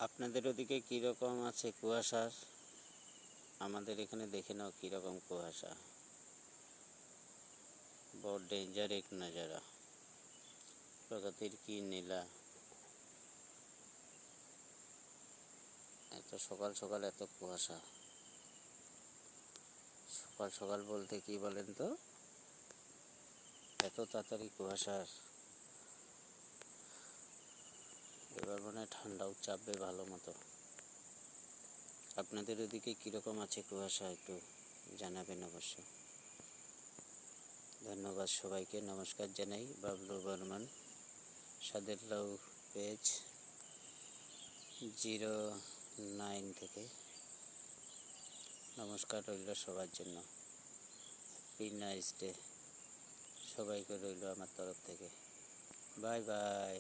আপনাদের ওদিকে কীরকম আছে কুয়াশা? আমাদের এখানে দেখে নাও কীরকম কুয়াশা। बहुत डेंजर एक नज़ारा, প্রকৃতির কি নীলা। এত সকাল সকাল এত কুয়াশা। সকাল সকাল বলতে কি বলেন তো, এত তাড়াতাড়ি কুয়াশা। এবার মনে হয় ঠান্ডাও চাপবে ভালো মতো। আপনাদের ওদিকে কীরকম আছে কুয়াশা একটু জানাবেন অবশ্য। ধন্যবাদ সবাইকে, নমস্কার জানাই। বাবলু বর্মন, সাদের লাউ পেজ 09 থেকে। নমস্কার রইল সবার জন্য। হ্যাপি নাইস ডে সবাইকে রইল আমার তরফ থেকে। Bye bye.